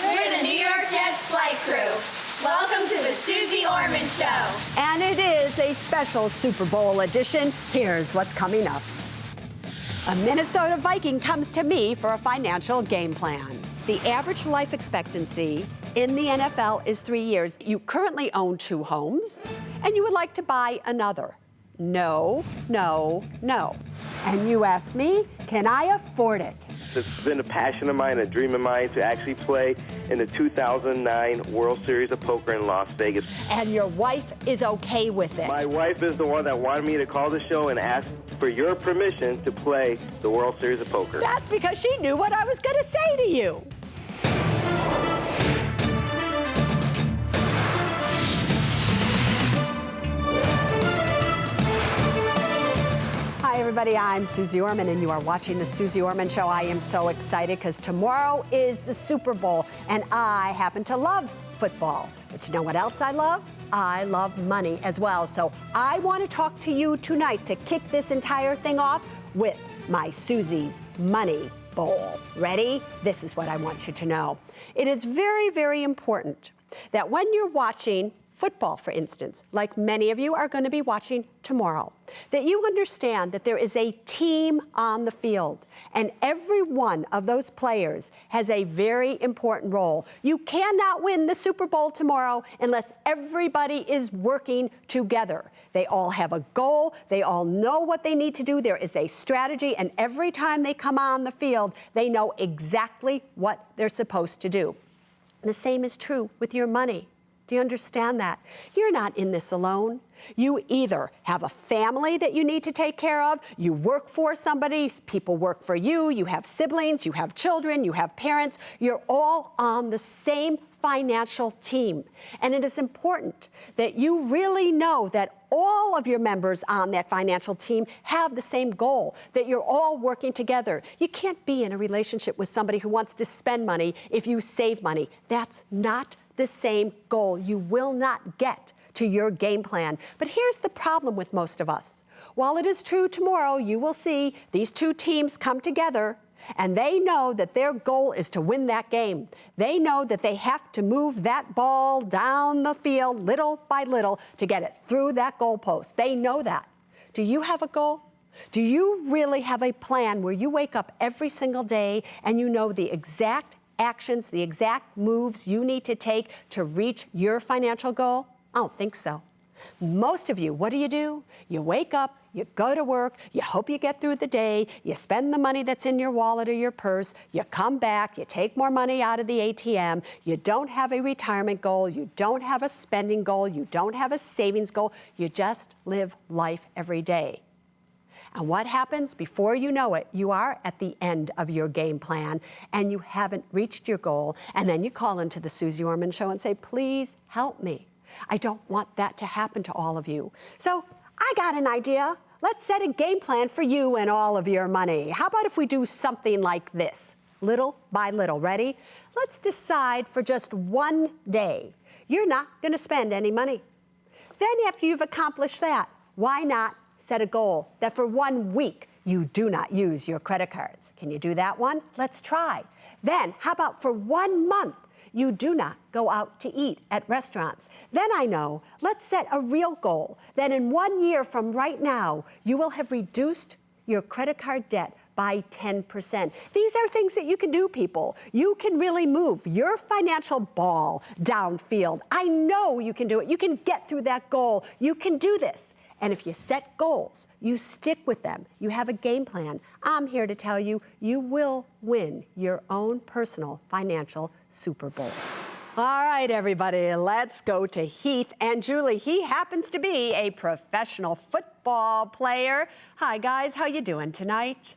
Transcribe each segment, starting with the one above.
We're the New York Jets flight crew. Welcome to the Suze Orman Show. And it is a special Super Bowl edition. Here's what's coming up. A Minnesota Viking comes to me for a financial game plan. The average life expectancy in the NFL is 3 years. You currently own 2 homes, and you would like to buy another. No, no, no. And you ask me, can I afford it? It's been a passion of mine, a dream of mine to actually play in the 2009 World Series of Poker in Las Vegas. And your wife is okay with it. My wife is the one that wanted me to call the show and ask for your permission to play the World Series of Poker. That's because she knew what I was going to say to you. Hi, everybody. I'm Suze Orman, and you are watching the Suze Orman Show. I am so excited because tomorrow is the Super Bowl, and I happen to love football. But you know what else I love? I love money as well. So I want to talk to you tonight to kick this entire thing off with my Suze's Money Bowl. Ready? This is what I want you to know. It is very, very important that when you're watching football, for instance, like many of you are going to be watching tomorrow, that you understand that there is a team on the field, and every one of those players has a very important role. You cannot win the Super Bowl tomorrow unless everybody is working together. They all have a goal. They all know what they need to do. There is a strategy, and every time they come on the field, they know exactly what they're supposed to do. And the same is true with your money. Do you understand that? You're not in this alone. You either have a family that you need to take care of, you work for somebody, people work for you, you have siblings, you have children, you have parents. You're all on the same financial team. And it is important that you really know that all of your members on that financial team have the same goal, that you're all working together. You can't be in a relationship with somebody who wants to spend money if you save money. That's not the same goal. You will not get to your game plan. But here's the problem with most of us. While it is true tomorrow, you will see these 2 teams come together, and they know that their goal is to win that game. They know that they have to move that ball down the field little by little to get it through that goalpost. They know that. Do you have a goal? Do you really have a plan where you wake up every single day and you know the exact actions, the exact moves you need to take to reach your financial goal? I don't think so. Most of you, what do? You wake up, you go to work, you hope you get through the day, you spend the money that's in your wallet or your purse, you come back, you take more money out of the ATM, you don't have a retirement goal, you don't have a spending goal, you don't have a savings goal, you just live life every day. And what happens? Before you know it, you are at the end of your game plan and you haven't reached your goal. And then you call into the Suze Orman Show and say, please help me. I don't want that to happen to all of you. So I got an idea. Let's set a game plan for you and all of your money. How about if we do something like this? Little by little. Ready? Let's decide for just one day you're not going to spend any money. Then after you've accomplished that, why not set a goal that for 1 week you do not use your credit cards? Can you do that one? Let's try. Then how about for 1 month you do not go out to eat at restaurants? Then I know, let's set a real goal that in 1 year from right now you will have reduced your credit card debt by 10%. These are things that you can do, people. You can really move your financial ball downfield. I know you can do it. You can get through that goal. You can do this. And if you set goals, you stick with them, you have a game plan, I'm here to tell you, you will win your own personal financial Super Bowl. All right, everybody, let's go to Heath and Julie. He happens to be a professional football player. Hi, guys. How you doing tonight?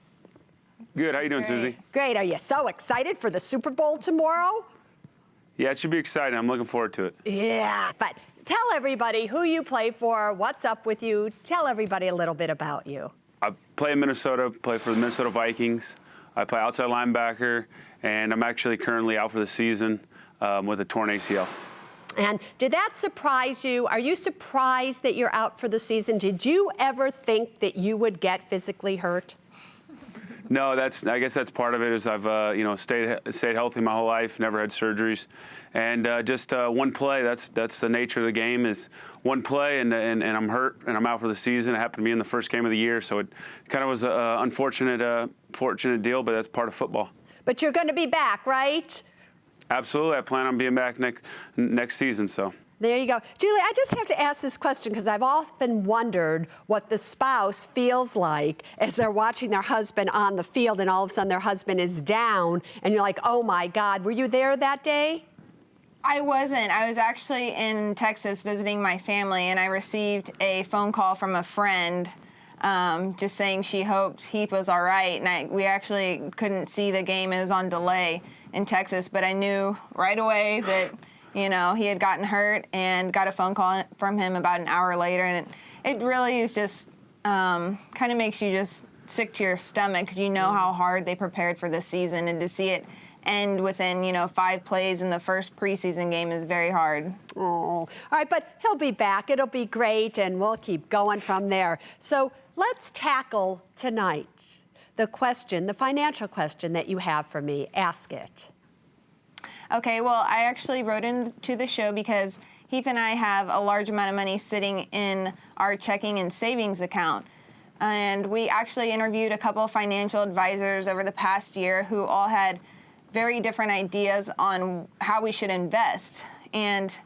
Good. How you doing, Susie? Great. Are you so excited for the Super Bowl tomorrow? Yeah, it should be exciting. I'm looking forward to it. Yeah, but tell everybody who you play for, what's up with you. Tell everybody a little bit about you. I play in Minnesota, play for the Minnesota Vikings. I play outside linebacker, and I'm actually currently out for the season with a torn ACL. And did that surprise you? Are you surprised that you're out for the season? Did you ever think that you would get physically hurt? No, I guess that's part of it. Is I've stayed healthy my whole life, never had surgeries, and just one play. That's the nature of the game. Is one play, and I'm hurt, and I'm out for the season. It happened to be in the first game of the year, so it kind of was an unfortunate deal, but that's part of football. But you're going to be back, right? Absolutely, I plan on being back next season. So. There you go. Julie, I just have to ask this question because I've often wondered what the spouse feels like as they're watching their husband on the field and all of a sudden their husband is down and you're like, oh my God, were you there that day? I wasn't. I was actually in Texas visiting my family, and I received a phone call from a friend just saying she hoped Heath was all right. And we actually couldn't see the game. It was on delay in Texas, but I knew right away that he had gotten hurt, and got a phone call from him about an hour later. And it really is just kind of makes you just sick to your stomach because you know how hard they prepared for this season. And to see it end within, 5 plays in the first preseason game is very hard. Oh, all right, but he'll be back. It'll be great, and we'll keep going from there. So let's tackle tonight the financial question that you have for me. Ask it. Okay, well, I actually wrote into the show because Heath and I have a large amount of money sitting in our checking and savings account. And we actually interviewed a couple of financial advisors over the past year who all had very different ideas on how we should invest. And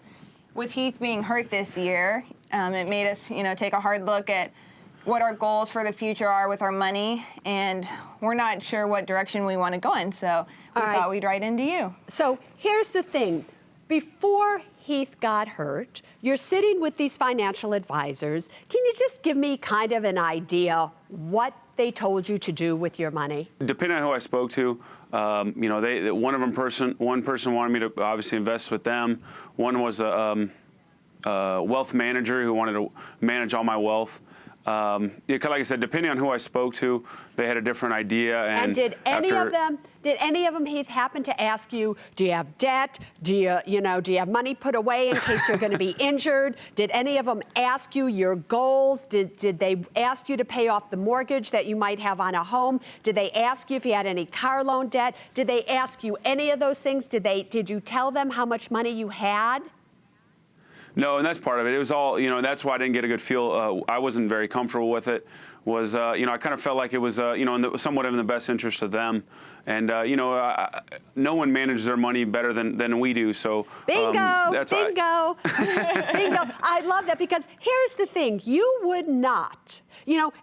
with Heath being hurt this year, it made us, take a hard look at what our goals for the future are with our money, and we're not sure what direction we want to go in, so we thought we'd write into you. So here's the thing. Before Heath got hurt, you're sitting with these financial advisors. Can you just give me kind of an idea what they told you to do with your money? Depending on who I spoke to, one person wanted me to obviously invest with them. One was a wealth manager who wanted to manage all my wealth. Like I said, depending on who I spoke to, they had a different idea. And did any of them, Heath, happen to ask you, do you have debt? Do you have money put away in case you're going to be injured? Did any of them ask you your goals? Did they ask you to pay off the mortgage that you might have on a home? Did they ask you if you had any car loan debt? Did they ask you any of those things? Did you tell them how much money you had? No, and that's part of it. It was all, that's why I didn't get a good feel. I wasn't very comfortable with it. I kind of felt like it was, somewhat in the best interest of them. And, no one manages their money better than we do. So bingo, bingo, bingo. I love that because here's the thing. You would not,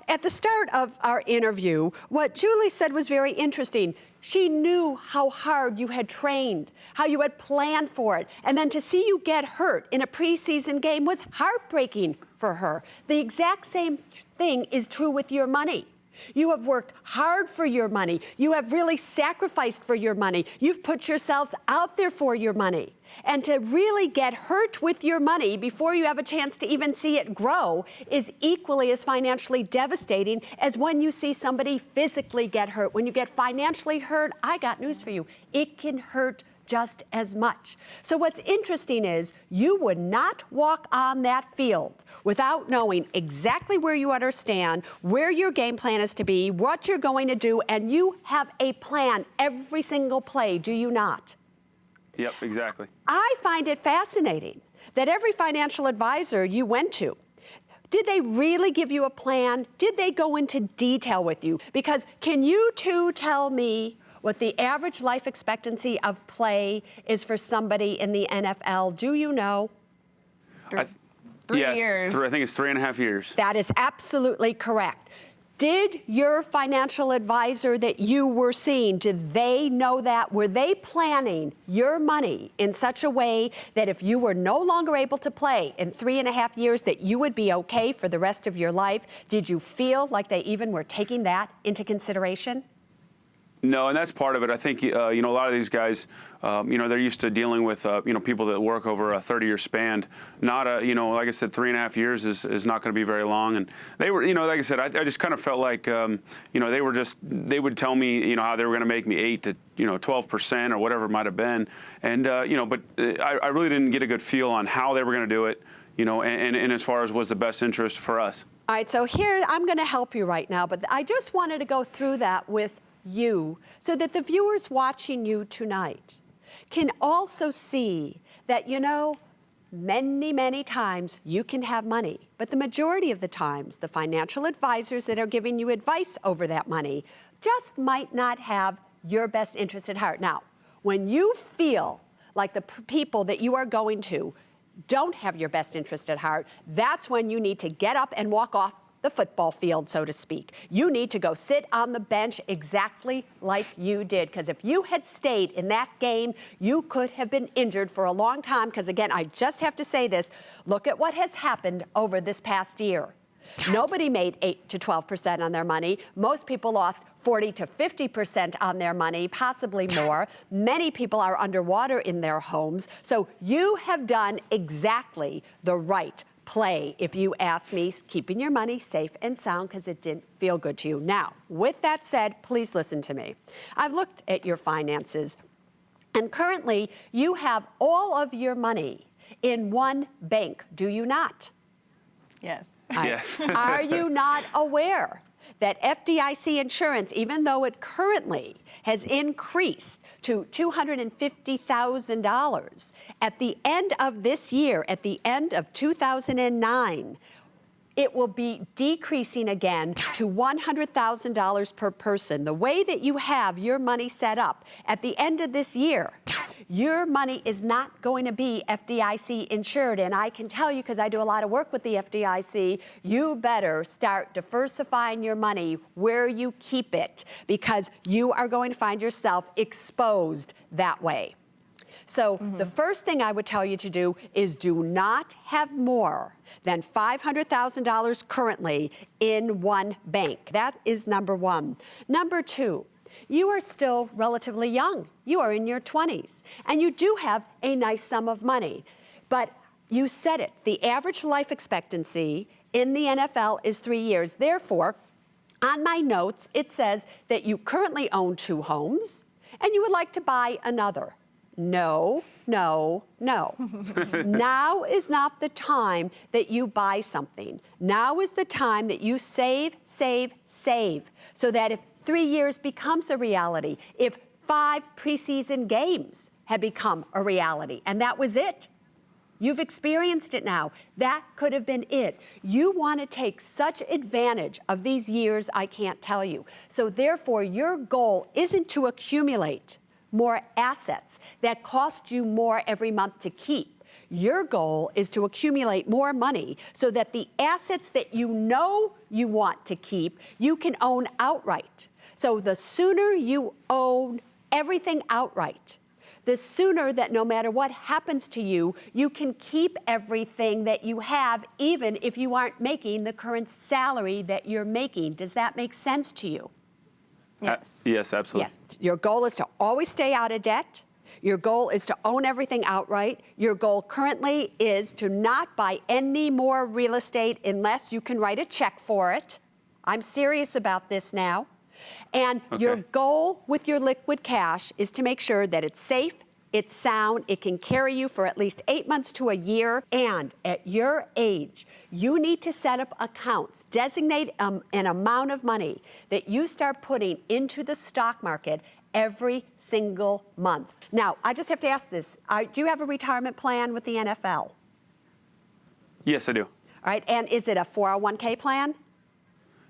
at the start of our interview, what Julie said was very interesting. She knew how hard you had trained, how you had planned for it. And then to see you get hurt in a preseason game was heartbreaking for her. The exact same thing is true with your money. You have worked hard for your money. You have really sacrificed for your money. You've put yourselves out there for your money. And to really get hurt with your money before you have a chance to even see it grow is equally as financially devastating as when you see somebody physically get hurt. When you get financially hurt, I got news for you. It can hurt just as much. So what's interesting is you would not walk on that field without knowing exactly where you understand, where your game plan is to be, what you're going to do, and you have a plan every single play, do you not? Yep, exactly. I find it fascinating that every financial advisor you went to, did they really give you a plan? Did they go into detail with you? Because can you two tell me what the average life expectancy of play is for somebody in the NFL? Do you know? 3 years. I think it's 3.5 years. That is absolutely correct. Did your financial advisor that you were seeing, did they know that? Were they planning your money in such a way that if you were no longer able to play in 3.5 years, that you would be okay for the rest of your life? Did you feel like they even were taking that into consideration? No, and that's part of it. I think, a lot of these guys, they're used to dealing with, people that work over a 30-year span. Not like I said, 3.5 years is not going to be very long. And they were, like I said, I just kind of felt like, they would tell me, how they were going to make me 8 to, 12% or whatever it might have been. And, but I really didn't get a good feel on how they were going to do it, and as far as was the best interest for us. All right, so here, I'm going to help you right now, but I just wanted to go through that with you so that the viewers watching you tonight can also see that, you know, many, many times you can have money, but the majority of the times, the financial advisors that are giving you advice over that money just might not have your best interest at heart. Now, when you feel like the people that you are going to don't have your best interest at heart, that's when you need to get up and walk off the football field, so to speak. You need to go sit on the bench exactly like you did, because if you had stayed in that game, you could have been injured for a long time, because again, I just have to say this, look at what has happened over this past year. Nobody made 8 to 12% on their money. Most people lost 40 to 50% on their money, possibly more. Many people are underwater in their homes. So you have done exactly the right play, if you ask me, keeping your money safe and sound because it didn't feel good to you. Now, with that said, please listen to me. I've looked at your finances, and currently you have all of your money in one bank, do you not? Yes. Yes. Are you not aware that FDIC insurance, even though it currently has increased to $250,000, at the end of this year, at the end of 2009, it will be decreasing again to $100,000 per person. The way that you have your money set up, at the end of this year, your money is not going to be FDIC insured. And I can tell you, because I do a lot of work with the FDIC, you better start diversifying your money where you keep it, because you are going to find yourself exposed that way. So the first thing I would tell you to do is do not have more than $500,000 currently in one bank. That is number one. Number two, you are still relatively young. You are in your 20s, and you do have a nice sum of money. But you said it, the average life expectancy in the NFL is 3 years. Therefore, on my notes, it says that you currently own 2 homes, and you would like to buy another. No, no, no. Now is not the time that you buy something. Now is the time that you save, save, save, so that if 3 years becomes a reality, if 5 preseason games had become a reality, and that was it. You've experienced it now. That could have been it. You want to take such advantage of these years, I can't tell you. So therefore, your goal isn't to accumulate more assets that cost you more every month to keep. Your goal is to accumulate more money so that the assets that you know you want to keep, you can own outright. So the sooner you own everything outright, the sooner that no matter what happens to you, you can keep everything that you have, even if you aren't making the current salary that you're making. Does that make sense to you? Yes. Yes, absolutely. Yes. Your goal is to always stay out of debt. Your goal is to own everything outright. Your goal currently is to not buy any more real estate unless you can write a check for it. I'm serious about this now. And your goal with your liquid cash is to make sure that it's safe, it's sound, it can carry you for at least 8 months to a year. And at your age, you need to set up accounts, designate an amount of money that you start putting into the stock market every single month. Now, I just have to ask this. Do you have a retirement plan with the NFL? Yes, I do. All right, and is it a 401k plan?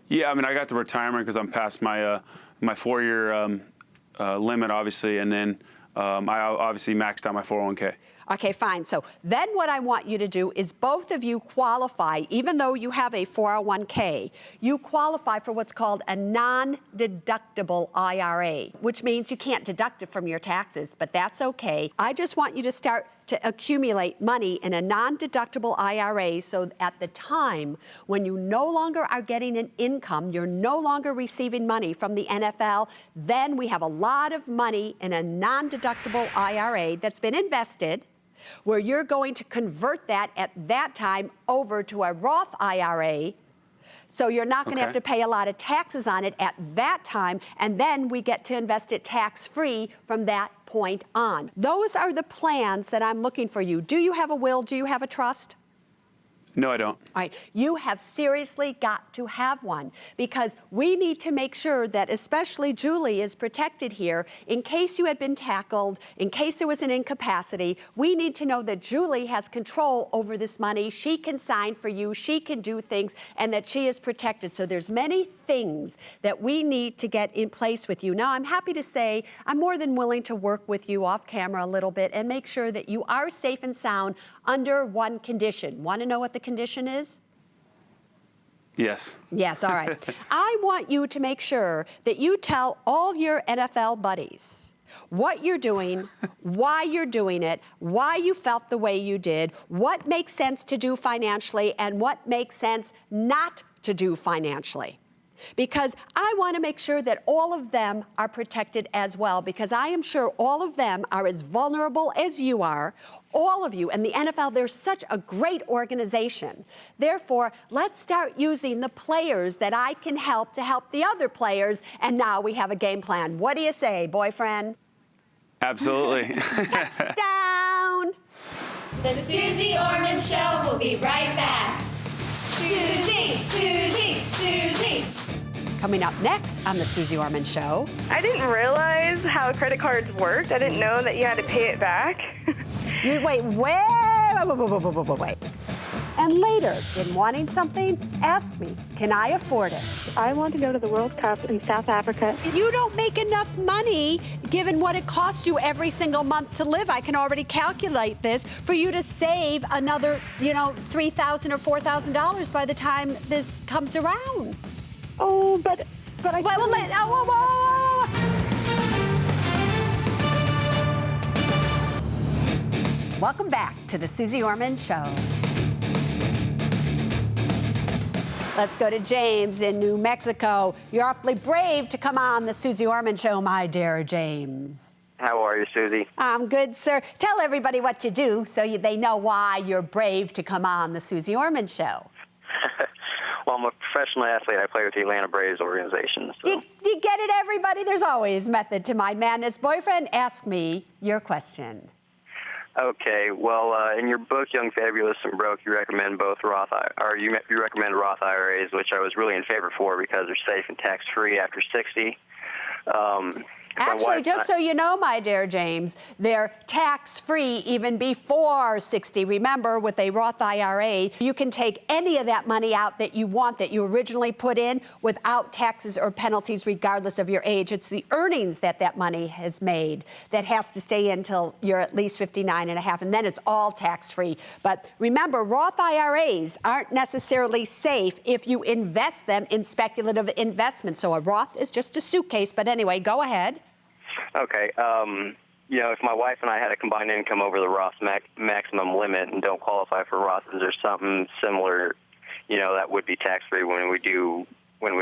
Yeah, I mean, I got the retirement because I'm past my my 4-year limit, obviously, and then I obviously maxed out my 401k. Okay, fine. So then what I want you to do is both of you qualify, even though you have a 401k, you qualify for what's called a non-deductible IRA, which means you can't deduct it from your taxes, but that's okay. I just want you to start to accumulate money in a non-deductible IRA so at the time when you no longer are getting an income, you're no longer receiving money from the NFL, then we have a lot of money in a non-deductible IRA that's been invested, where you're going to convert that at that time over to a Roth IRA. So you're not going to have to pay a lot of taxes on it at that time, and then we get to invest it tax-free from that point on. Those are the plans that I'm looking for you. Do you have a will? Do you have a trust? No, I don't. All right, you have seriously got to have one because we need to make sure that especially Julie is protected here in case you had been tackled, in case there was an incapacity. We need to know that Julie has control over this money. She can sign for you, she can do things, and that she is protected. So there's many things that we need to get in place with you. Now, I'm happy to say I'm more than willing to work with you off camera a little bit and make sure that you are safe and sound under one condition. Want to know what the condition is? Yes. Yes, all right. I want you to make sure that you tell all your NFL buddies what you're doing, why you're doing it, why you felt the way you did, what makes sense to do financially, and what makes sense not to do financially. Because I want to make sure that all of them are protected as well, because I am sure all of them are as vulnerable as you are, all of you. And the NFL, they're such a great organization. Therefore, let's start using the players that I can help to help the other players, and now we have a game plan. What do you say, boyfriend? Absolutely. Touchdown! The Suze Orman Show will be right back. Susie, Susie, Susie. Coming up next on the Suze Orman Show. I didn't realize how credit cards worked. I didn't know that you had to pay it back. Wait. And later, in wanting something, ask me, can I afford it? I want to go to the World Cup in South Africa. You don't make enough money, given what it costs you every single month to live. I can already calculate this for you to save another, $3,000 or $4,000 by the time this comes around. Oh, but I. Welcome back to the Suze Orman Show. Let's go to James in New Mexico. You're awfully brave to come on the Suze Orman Show, my dear James. How are you, Susie? I'm good, sir. Tell everybody what you do so they know why you're brave to come on the Suze Orman Show. Well, I'm a professional athlete. I play with the Atlanta Braves organization. So. Do you get it, everybody? There's always method to my madness. Boyfriend, ask me your question. Okay. Well, in your book, Young, Fabulous, and Broke, you recommend you recommend Roth IRAs, which I was really in favor for because they're safe and tax-free after 60. Actually, just so you know, my dear James, they're tax-free even before 60. Remember, with a Roth IRA, you can take any of that money out that you want, that you originally put in, without taxes or penalties, regardless of your age. It's the earnings that money has made that has to stay until you're at least 59 and a half, and then it's all tax-free. But remember, Roth IRAs aren't necessarily safe if you invest them in speculative investments. So a Roth is just a suitcase. But anyway, go ahead. Okay. If my wife and I had a combined income over the Roth maximum limit and don't qualify for Roth, is there something similar, that would be tax-free when we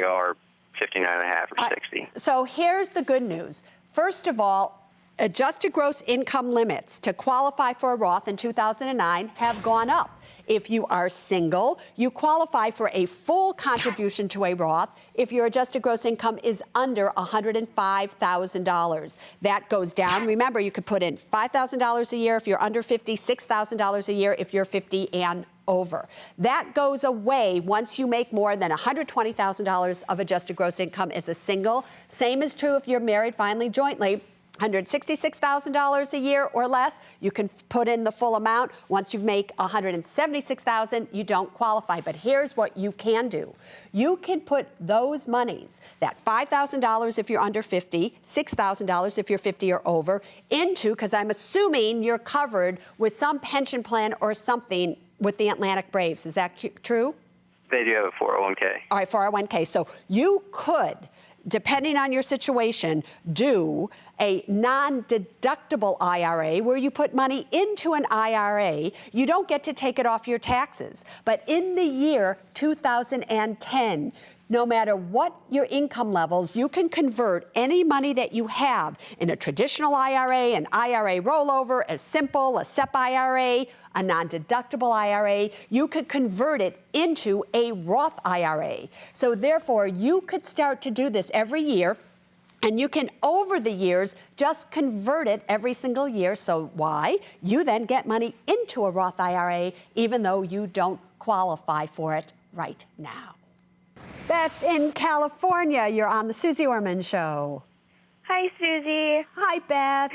are 59 and a half or 60? So here's the good news. First of all, adjusted gross income limits to qualify for a Roth in 2009 have gone up. If you are single, you qualify for a full contribution to a Roth if your adjusted gross income is under $105,000. That goes down. Remember, you could put in $5,000 a year if you're under 50, $6,000 a year if you're 50 and over. That goes away once you make more than $120,000 of adjusted gross income as a single. Same is true if you're married, finally, jointly. $166,000 a year or less, you can put in the full amount. Once you make $176,000, you don't qualify. But here's what you can do. You can put those monies, that $5,000 if you're under 50, $6,000 if you're 50 or over, into, because I'm assuming you're covered with some pension plan or something with the Atlantic Braves. Is that true? They do have a 401k. All right, 401k. So you could, depending on your situation, do a non-deductible IRA where you put money into an IRA. You don't get to take it off your taxes. But in the year 2010, no matter what your income levels, you can convert any money that you have in a traditional IRA, an IRA rollover, a simple, a SEP IRA, a non-deductible IRA, you could convert it into a Roth IRA. So therefore, you could start to do this every year, and you can, over the years, just convert it every single year. So why? You then get money into a Roth IRA, even though you don't qualify for it right now. Beth in California, you're on the Suze Orman Show. Hi, Susie. Hi, Beth.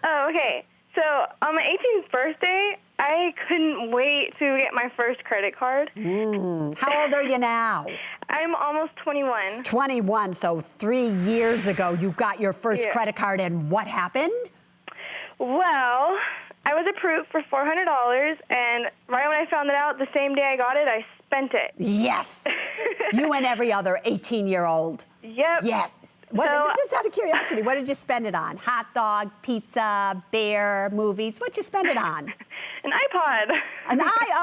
Oh, okay. So on my 18th birthday, I couldn't wait to get my first credit card. How old are you now? I'm almost 21. 21, so 3 years ago you got your first Yeah. credit card, and what happened? Well, I was approved for $400, and right when I found it out, the same day I got it, I spent it. Yes. You and every other 18-year-old. Yep. Yes. What, So- just out of curiosity, what did you spend it on? Hot dogs, pizza, beer, movies? What'd you spend it on? An iPod.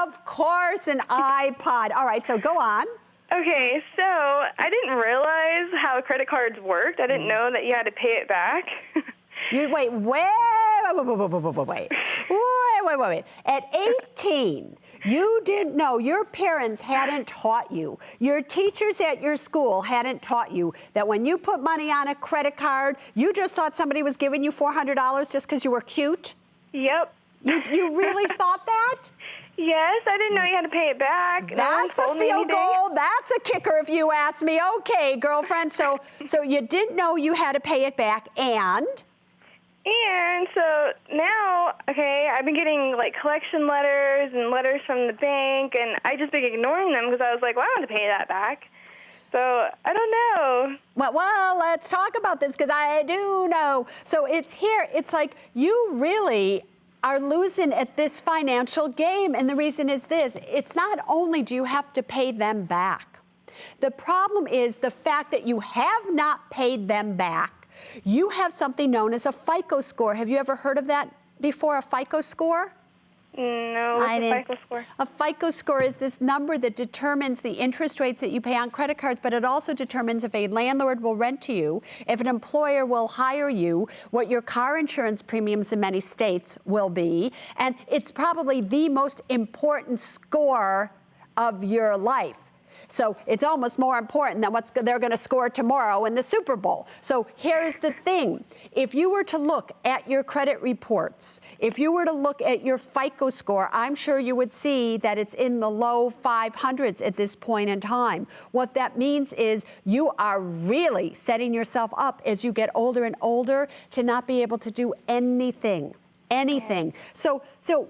Of course, an iPod. All right, so go on. Okay, so I didn't realize how credit cards worked. I didn't know that you had to pay it back. Wait. At 18, you didn't know, your parents hadn't taught you, your teachers at your school hadn't taught you that when you put money on a credit card, you just thought somebody was giving you $400 just because you were cute? Yep. You really thought that? Yes, I didn't know you had to pay it back. No one That's a told me field anything. goal. That's a kicker if you ask me. Okay, girlfriend. So you didn't know you had to pay it back, and? And so now, okay, I've been getting like collection letters and letters from the bank, and I just been ignoring them because I was like, well, I don't have to pay that back. So I don't know. Well, let's talk about this because I do know. So it's here. It's like you really are losing at this financial game. And the reason is this. It's not only do you have to pay them back. The problem is the fact that you have not paid them back. You have something known as a FICO score. Have you ever heard of that before, a FICO score? No, what's a FICO score? A FICO score is this number that determines the interest rates that you pay on credit cards, but it also determines if a landlord will rent to you, if an employer will hire you, what your car insurance premiums in many states will be, and it's probably the most important score of your life. So it's almost more important than what they're going to score tomorrow in the Super Bowl. So here's the thing. If you were to look at your credit reports, if you were to look at your FICO score, I'm sure you would see that it's in the low 500s at this point in time. What that means is you are really setting yourself up as you get older and older to not be able to do anything. So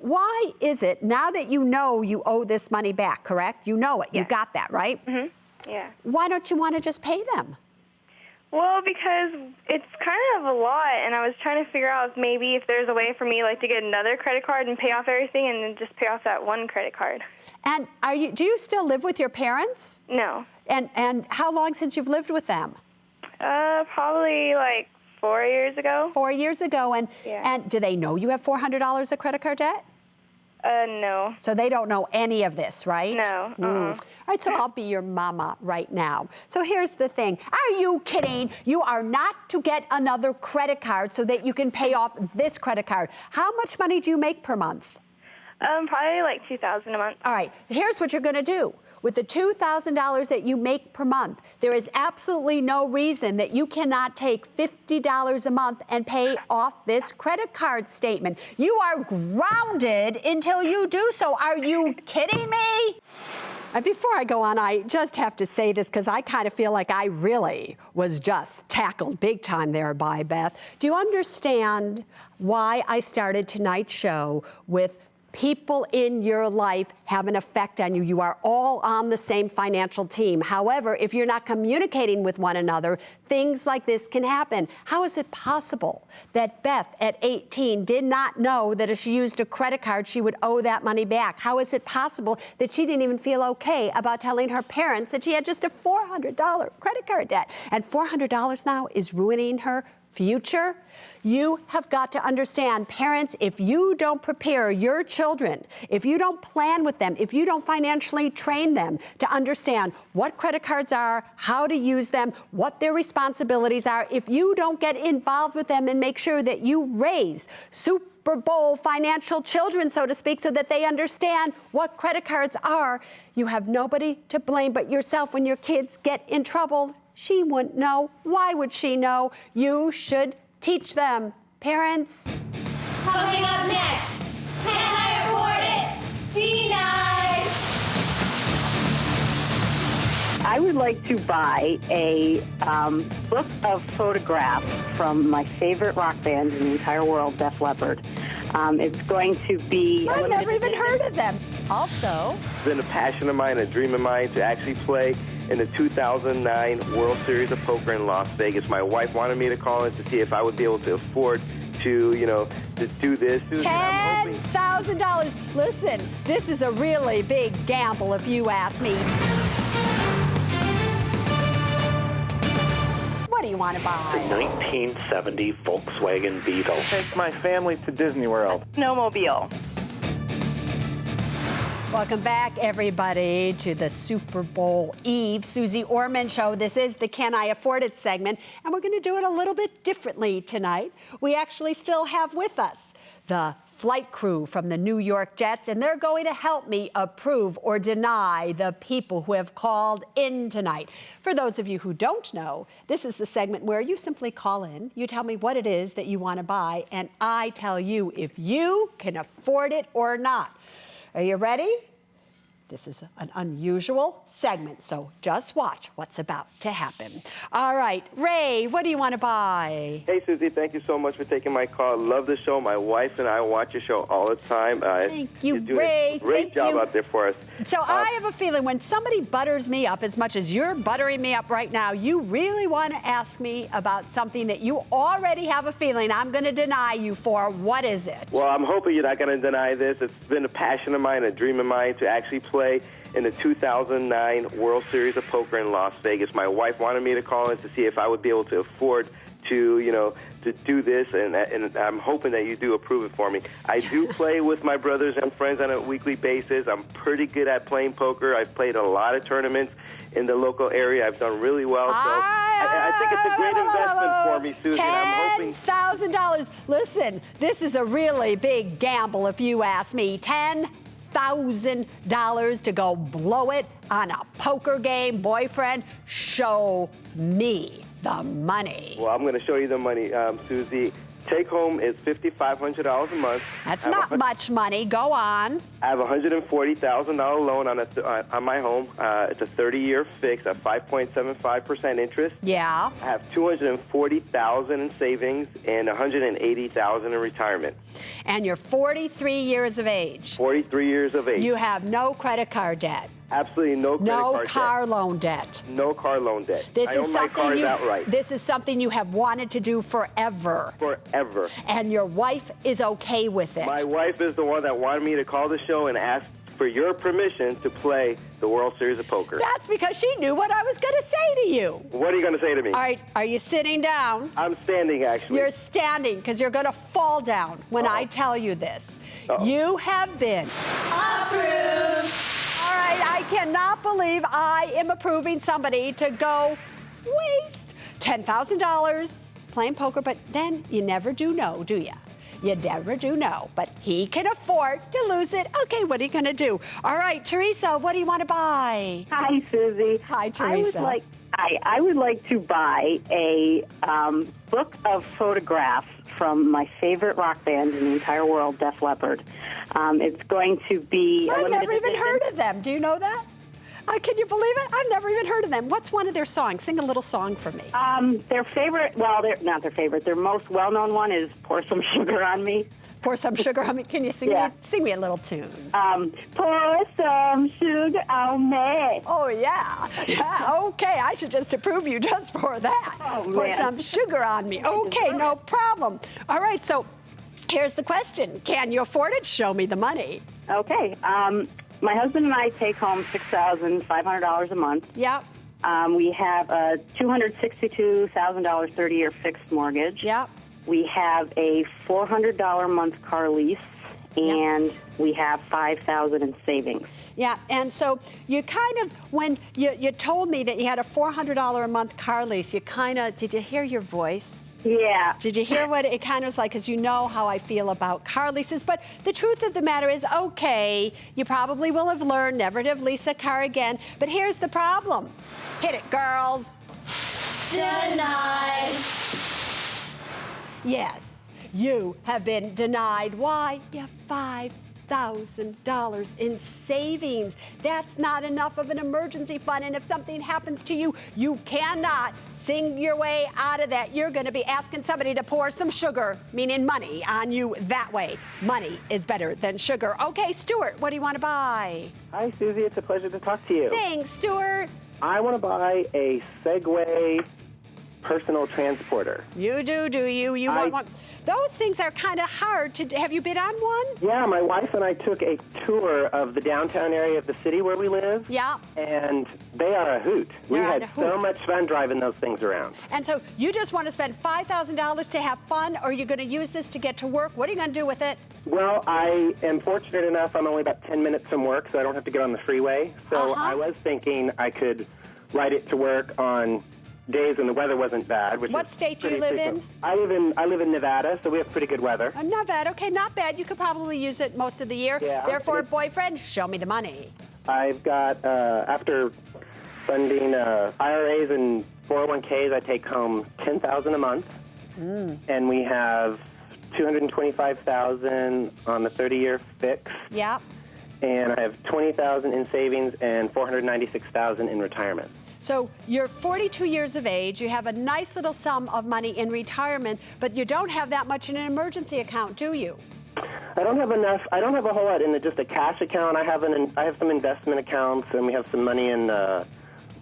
why is it, now that you know you owe this money back, correct? You know it. Yeah. You got that, right? Mm-hmm. Yeah. Why don't you want to just pay them? Well, because it's kind of a lot, and I was trying to figure out maybe if there's a way for me like to get another credit card and pay off everything and then just pay off that one credit card. And do you still live with your parents? No. And how long since you've lived with them? Probably like 4 years ago. 4 years ago. And do they know you have $400 of credit card debt? No. So they don't know any of this, right? No. All right, so I'll be your mama right now. So here's the thing. Are you kidding? You are not to get another credit card so that you can pay off this credit card. How much money do you make per month? Probably like $2,000 a month. All right, here's what you're going to do. With the $2,000 that you make per month, there is absolutely no reason that you cannot take $50 a month and pay off this credit card statement. You are grounded until you do so. Are you kidding me? And before I go on, I just have to say this because I kind of feel like I really was just tackled big time there by Beth. Do you understand why I started tonight's show with people in your life have an effect on you? You are all on the same financial team. However, if you're not communicating with one another, things like this can happen. How is it possible that Beth at 18 did not know that if she used a credit card, she would owe that money back? How is it possible that she didn't even feel okay about telling her parents that she had just a $400 credit card debt? And $400 now is ruining her future? You have got to understand, parents, if you don't prepare your children, if you don't plan with them, if you don't financially train them to understand what credit cards are, how to use them, what their responsibilities are, if you don't get involved with them and make sure that you raise Super Bowl financial children, so to speak, so that they understand what credit cards are, you have nobody to blame but yourself when your kids get in trouble. She wouldn't know. Why would she know? You should teach them. Parents. Coming up next, can I afford it? Denied. would like to buy a book of photographs from my favorite rock band in the entire world, Def Leppard. It's going to be... I've never even heard of them. Also, It's been a passion of mine, a dream of mine to actually play in the 2009 World Series of Poker in Las Vegas. My wife wanted me to call in to see if I would be able to afford to, to do this. Susan, I'm hoping- $10,000. Listen, this is a really big gamble if you ask me. What do you want to buy? 1970 Volkswagen Beetle. Take my family to Disney World. Snowmobile. Welcome back, everybody, to the Super Bowl Eve Suze Orman Show. This is the Can I Afford It segment, and we're going to do it a little bit differently tonight. We actually still have with us the flight crew from the New York Jets, and they're going to help me approve or deny the people who have called in tonight. For those of you who don't know, this is the segment where you simply call in, you tell me what it is that you want to buy, and I tell you if you can afford it or not. Are you ready? This is an unusual segment, so just watch what's about to happen. All right, Ray, what do you want to buy? Hey, Susie, thank you so much for taking my call. Love the show. My wife and I watch your show all the time. Thank you, you're doing Ray. a great job out there for us. So I have a feeling when somebody butters me up as much as you're buttering me up right now, you really want to ask me about something that you already have a feeling I'm going to deny you for. What is it? Well, I'm hoping you're not going to deny this. It's been a passion of mine, a dream of mine to actually play in the 2009 World Series of Poker in Las Vegas. My wife wanted me to call in to see if I would be able to afford to, to do this, and I'm hoping that you do approve it for me. I do play with my brothers and friends on a weekly basis. I'm pretty good at playing poker. I've played a lot of tournaments in the local area. I've done really well, so I think it's a great investment for me, Susan. I'm hoping... $10,000. Listen, this is a really big gamble if you ask me. $10,000 to go blow it on a poker game. Boyfriend, show me the money. Well, I'm going to show you the money, Susie. Take home is $5,500 a month. That's not much money. Go on. I have a $140,000 loan on my home. It's a 30-year fix at 5.75% interest. Yeah. I have $240,000 in savings and $180,000 in retirement. And you're 43 years of age. 43 years of age. You have no credit card debt. Absolutely no credit card debt. No car loan debt. No car loan debt. This I is own my something cars you. outright. This is something you have wanted to do forever. Forever. And your wife is okay with it. My wife is the one that wanted me to call the show and ask for your permission to play the World Series of Poker. That's because she knew what I was going to say to you. What are you going to say to me? All right, are you sitting down? I'm standing, actually. You're standing because you're going to fall down when I tell you this. You have been Approved. All right, I cannot believe I am approving somebody to go waste $10,000 playing poker, but then you never do know, do you? You never do know, but he can afford to lose it. Okay, what are you going to do? All right, Teresa, what do you want to buy? Hi, Susie. Hi, Teresa. I would like to buy a book of photographs from my favorite rock band in the entire world, Def Leppard. It's going to be... I've never even heard of them. Do you know that? Can you believe it? I've never even heard of them. What's one of their songs? Sing a little song for me. Their favorite, well, they're not their favorite. Their most well-known one is Pour Some Sugar on Me. Pour some sugar on me. Can you sing me a little tune? Pour some sugar on me. Oh, yeah. Yeah, okay. I should just approve you just for that. Oh, Pour man. some sugar on me. Okay, no problem. All right, so here's the question. Can you afford it? Show me the money. Okay. My husband and I take home $6,500 a month. Yep. We have a $262,000 30-year fixed mortgage. Yep. We have a $400 a month car lease, and we have $5,000 in savings. Yeah, and so you kind of, when you told me that you had a $400 a month car lease, you kind of, did you hear your voice? Yeah. Did you hear what it kind of was like? Because you know how I feel about car leases. But the truth of the matter is, okay, you probably will have learned never to lease a car again. But here's the problem. Hit it, girls. Denied. Yes, you have been denied. Why? You have $5,000 in savings. That's not enough of an emergency fund. And if something happens to you, you cannot sing your way out of that. You're going to be asking somebody to pour some sugar, meaning money, on you that way. Money is better than sugar. Okay, Stuart, what do you want to buy? Hi, Susie. It's a pleasure to talk to you. Thanks, Stuart. I want to buy a Segway personal transporter. You do you? You want one? Those things are kind of hard to. Have you been on one? Yeah, my wife and I took a tour of the downtown area of the city where we live. Yeah. And they are a hoot. We They're had a hoot. so much fun driving those things around. And so you just want to spend $5,000 to have fun, or you're going to use this to get to work? What are you going to do with it? Well, I am fortunate enough, I'm only about 10 minutes from work, so I don't have to get on the freeway. So I was thinking I could ride it to work on days when the weather wasn't bad. What state do you live in? I live in Nevada, so we have pretty good weather. Not bad. Okay, not bad. You could probably use it most of the year. Yeah, Therefore, boyfriend, show me the money. I've got, after funding IRAs and 401ks, I take home $10,000 a month. And we have $225,000 on the 30-year fix. Yeah. And I have $20,000 in savings and $496,000 in retirement. So you're 42 years of age, you have a nice little sum of money in retirement, but you don't have that much in an emergency account, do you? I don't have enough. I don't have a whole lot in just a cash account. I have some investment accounts, and we have some money in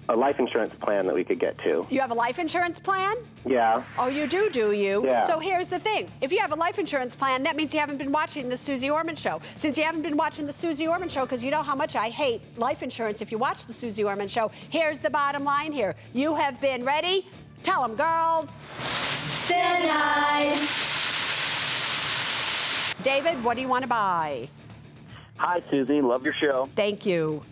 a life insurance plan that we could get to. You have a life insurance plan? Yeah. Oh, you do you? Yeah. So here's the thing. If you have a life insurance plan, that means you haven't been watching the Suze Orman Show. Since you haven't been watching the Suze Orman Show, because you know how much I hate life insurance if you watch the Suze Orman Show, here's the bottom line here. You have been ready? Tell them, girls. Denied. David, what do you want to buy? Hi, Susie. Love your show. Thank you.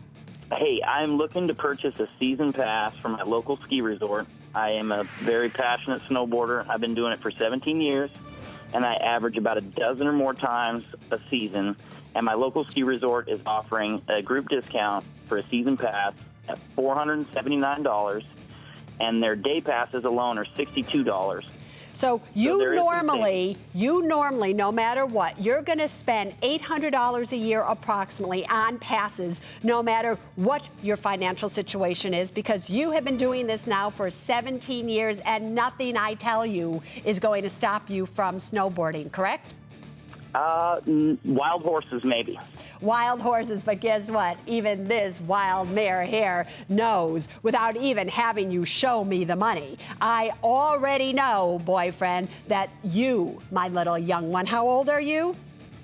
Hey, I'm looking to purchase a season pass for my local ski resort. I am a very passionate snowboarder. I've been doing it for 17 years, and I average about a dozen or more times a season. And my local ski resort is offering a group discount for a season pass at $479, and their day passes alone are $62. So you normally, no matter what, you're going to spend $800 a year approximately on passes, no matter what your financial situation is, because you have been doing this now for 17 years, and nothing I tell you is going to stop you from snowboarding, correct? Wild horses, maybe. Wild horses, but guess what? Even this wild mare here knows, without even having you show me the money. I already know, boyfriend, that you, my little young one, how old are you?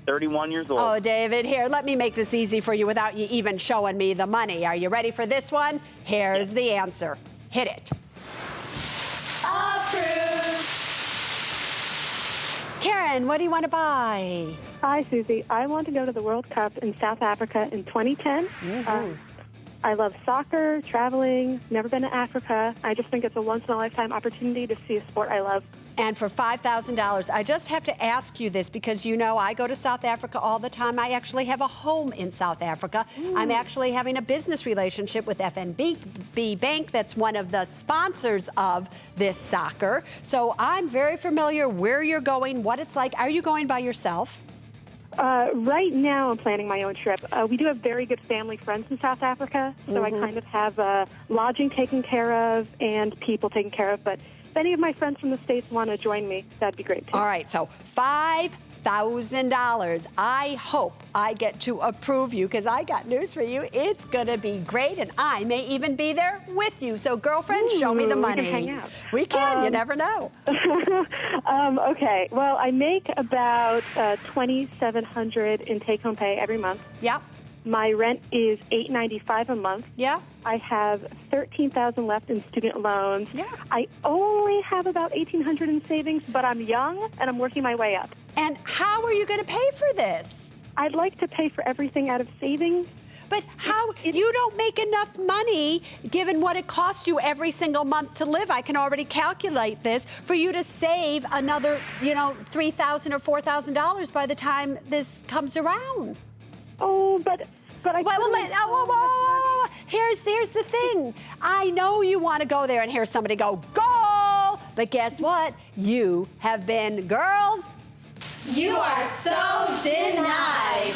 31 years old. Oh, David, here, let me make this easy for you without you even showing me the money. Are you ready for this one? Here's the answer. Hit it. Approved. Karen, what do you want to buy? Hi, Susie. I want to go to the World Cup in South Africa in 2010. I love soccer, traveling, never been to Africa. I just think it's a once-in-a-lifetime opportunity to see a sport I love. And for $5,000, I just have to ask you this because you know I go to South Africa all the time. I actually have a home in South Africa. I'm actually having a business relationship with FNB Bank that's one of the sponsors of this soccer. So I'm very familiar where you're going, what it's like. Are you going by yourself? Right now, I'm planning my own trip. We do have very good family friends in South Africa, so I kind of have lodging taken care of and people taken care of. But if any of my friends from the States want to join me, that'd be great, too. All right, so $5,000. I hope I get to approve you because I got news for you. It's going to be great, and I may even be there with you. So, girlfriend, show me the money. We can hang out. We can. You never know. Okay. Well, I make about $2,700 in take-home pay every month. Yep. My rent is $895 a month. Yeah. I have $13,000 left in student loans. Yeah. I only have about $1,800 in savings, but I'm young and I'm working my way up. And how are you going to pay for this? I'd like to pay for everything out of savings. But how? You don't make enough money, given what it costs you every single month to live. I can already calculate this for you to save another, $3,000 or $4,000 by the time this comes around. Oh, but I. Here's the thing. I know you want to go there and hear somebody go goal, but guess what? You have been girls. You are so denied.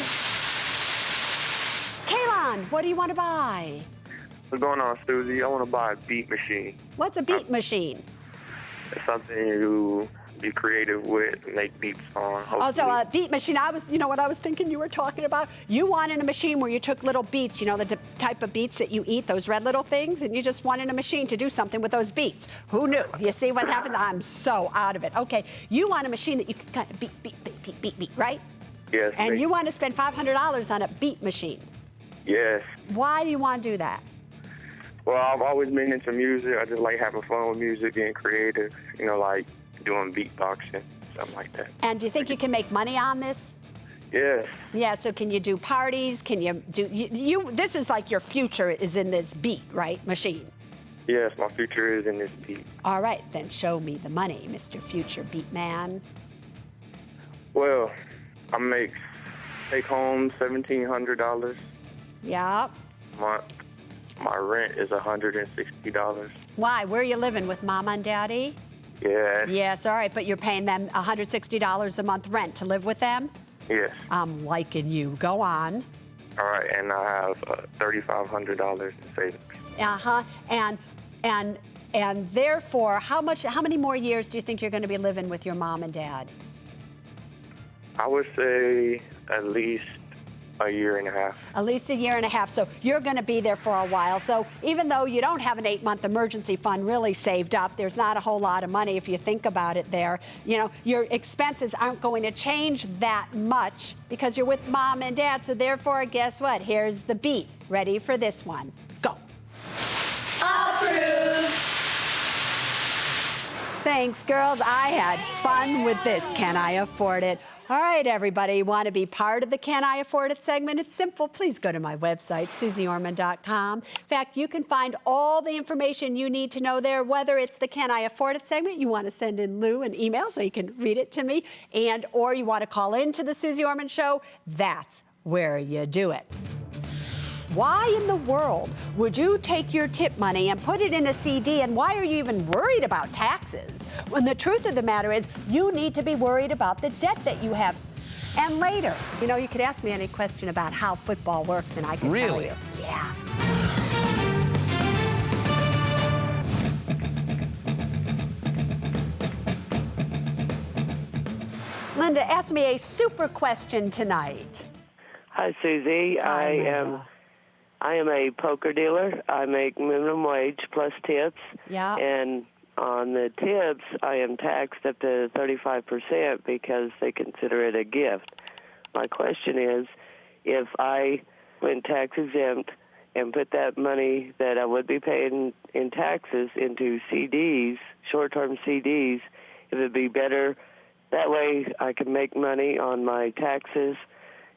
What do you want to buy? What's going on, Susie? I want to buy a beat machine. What's a beat machine? It's something you be creative with, make beats on. Oh, so a beat machine. You know what I was thinking you were talking about? You wanted a machine where you took little beats, you know, the type of beats that you eat, those red little things, and you just wanted a machine to do something with those beats. Who knew? You see what happened? I'm so out of it. Okay, you want a machine that you can kind of beat, right? Yes. And you want to spend $500 on a beat machine. Yes. Why do you want to do that? Well, I've always been into music. I just like having fun with music, being creative, you know, like doing beatboxing, something like that. And do you think you can make money on this? Yes. Yeah, so can you do parties? Can you do, this is like your future is in this beat, right, machine? Yes, my future is in this beat. All right, then show me the money, Mr. Future Beat Man. Well, I take home $1,700. Yeah. My rent is $160. Why? Where are you living, with Mama and Daddy? Yes. Yes, all right, but you're paying them $160 a month rent to live with them? Yes. I'm liking you. Go on. All right, and I have $3,500 in savings. Uh-huh. And therefore, how many more years do you think you're going to be living with your mom and dad? I would say at least a year and a half. At least a year and a half. So you're going to be there for a while. So even though you don't have an 8-month emergency fund really saved up, there's not a whole lot of money if you think about it there. You know, your expenses aren't going to change that much because you're with mom and dad. So therefore, guess what? Here's the beat. Ready for this one. Go. Approved. Thanks, girls. I had fun with this. Can I afford it? All right, everybody, want to be part of the Can I Afford It segment? It's simple. Please go to my website, SuzeOrman.com. In fact, you can find all the information you need to know there, whether it's the Can I Afford It segment, you want to send in Lou an email so you can read it to me, or you want to call into the Suze Orman Show, that's where you do it. Why in the world would you take your tip money and put it in a CD, and why are you even worried about taxes? When the truth of the matter is, you need to be worried about the debt that you have. And later, you know, you could ask me any question about how football works, and I can tell you. Yeah. Linda asked me a super question tonight. Hi, Susie. Hi, I am a poker dealer. I make minimum wage plus tips. Yeah. And on the tips, I am taxed up to 35% because they consider it a gift. My question is, if I went tax exempt and put that money that I would be paying in taxes into CDs, short-term CDs, if it'd be better, that way I can make money on my taxes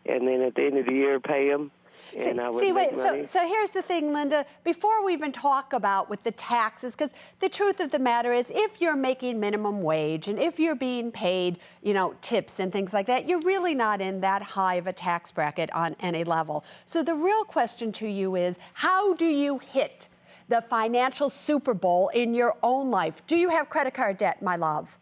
and then at the end of the year pay them. So here's the thing, Linda, before we even talk about with the taxes, because the truth of the matter is, if you're making minimum wage and if you're being paid, you know, tips and things like that, you're really not in that high of a tax bracket on any level. So the real question to you is, how do you hit the financial Super Bowl in your own life? Do you have credit card debt, my love?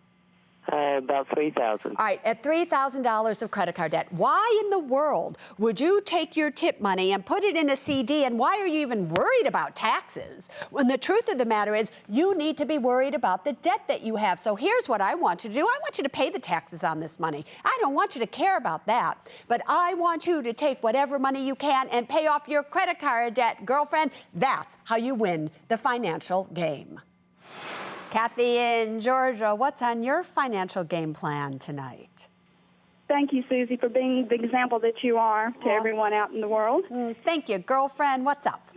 About $3,000. All right, at $3,000 of credit card debt, why in the world would you take your tip money and put it in a CD, and why are you even worried about taxes? When the truth of the matter is, you need to be worried about the debt that you have. So here's what I want you to do. I want you to pay the taxes on this money. I don't want you to care about that, but I want you to take whatever money you can and pay off your credit card debt, girlfriend. That's how you win the financial game. Kathy in Georgia, what's on your financial game plan tonight? Thank you, Susie, for being the example that you are to everyone out in the world. Thank you. Girlfriend, what's up?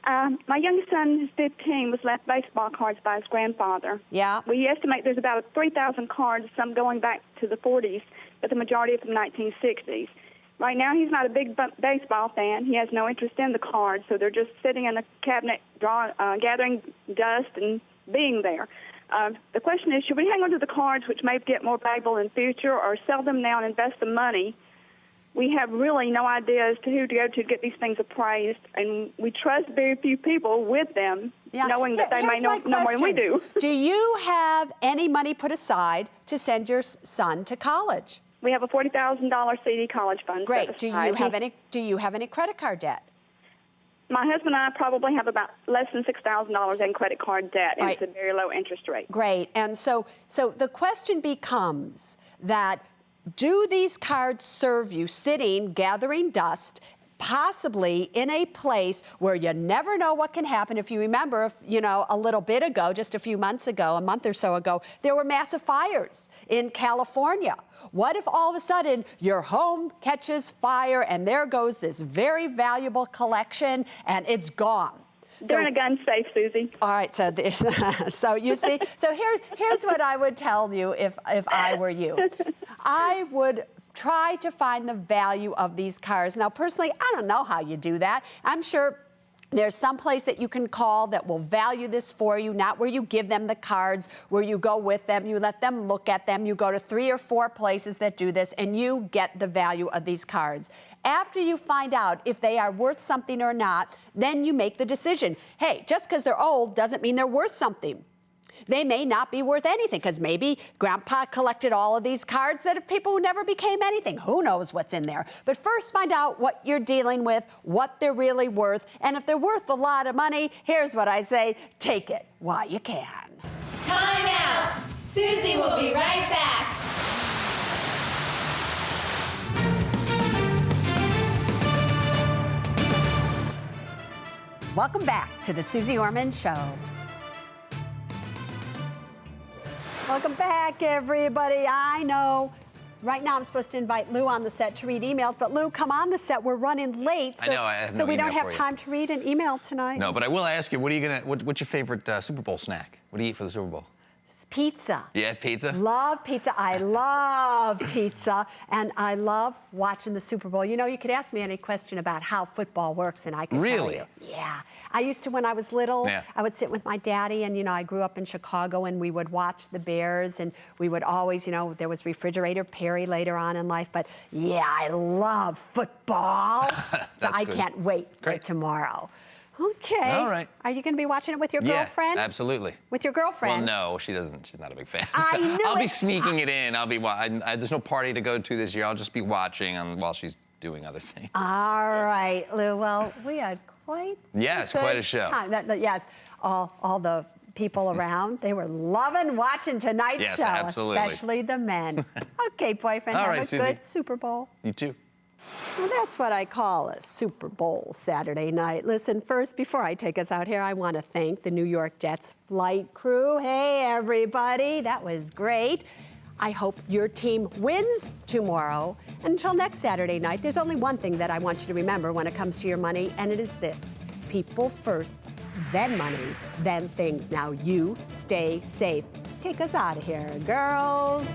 My youngest son, who's 15, was left baseball cards by his grandfather. Yeah. We estimate there's about 3,000 cards, some going back to the 40s, but the majority of them 1960s. Right now, he's not a big baseball fan. He has no interest in the cards, so they're just sitting in the cabinet, gathering dust and being there. The question is, should we hang on to the cards, which may get more valuable in the future, or sell them now and invest the money? We have really no idea as to who to go to get these things appraised, and we trust very few people with them, knowing that they may know more than we do. Do you have any money put aside to send your son to college? We have a $40,000 CD college fund. Great. Do you have any credit card debt? My husband and I probably have about less than $6,000 in credit card debt, and it's a very low interest rate. Great. And so the question becomes that, do these cards serve you sitting, gathering dust, possibly in a place where you never know what can happen? If you remember, a little bit ago, just a few months ago, a month or so ago, there were massive fires in California. What if all of a sudden your home catches fire and there goes this very valuable collection and it's gone? They're in a gun safe, Susie. All right, so so you see, so here's what I would tell you if I were you. I would try to find the value of these cards. Now, personally, I don't know how you do that. I'm sure there's some place that you can call that will value this for you, not where you give them the cards, where you go with them, you let them look at them, you go to 3 or 4 places that do this, and you get the value of these cards. After you find out if they are worth something or not, then you make the decision. Hey, just because they're old doesn't mean they're worth something. They may not be worth anything, because maybe Grandpa collected all of these cards that of people who never became anything. Who knows what's in there? But first, find out what you're dealing with, what they're really worth. And if they're worth a lot of money, here's what I say: take it while you can. Time out. Susie will be right back. Welcome back to the Suze Orman Show. Welcome back, everybody. I know right now I'm supposed to invite Lou on the set to read emails, but Lou, come on the set. We're running late. So, I know. I have so no we don't email have for time to read an email tonight. No, but I will ask you, what's your favorite Super Bowl snack? What do you eat for the Super Bowl? Pizza. Yeah, pizza? Love pizza. I love pizza, and I love watching the Super Bowl. You know, you could ask me any question about how football works, and I could tell you. Yeah. I used to, when I was little, I would sit with my daddy, and, I grew up in Chicago, and we would watch the Bears, and we would always, there was Refrigerator Perry later on in life, but yeah, I love football. So I can't wait for tomorrow. Okay. All right. Are you going to be watching it with your girlfriend? Yeah, absolutely. With your girlfriend? Well, no, she doesn't. She's not a big fan. I knew I'll be sneaking it in. There's no party to go to this year. I'll just be watching while she's doing other things. All right, Lou. Well, we had quite quite a show. Yes, all the people around, they were loving watching tonight's show. Yes, absolutely. Especially the men. Okay, boyfriend, all have right, a Susie. good Super Bowl. You too. Well, that's what I call a Super Bowl Saturday night. Listen, first, before I take us out here, I want to thank the New York Jets flight crew. Hey, everybody, that was great. I hope your team wins tomorrow. Until next Saturday night, there's only one thing that I want you to remember when it comes to your money, and it is this: people first, then money, then things. Now you stay safe. Take us out of here, girls.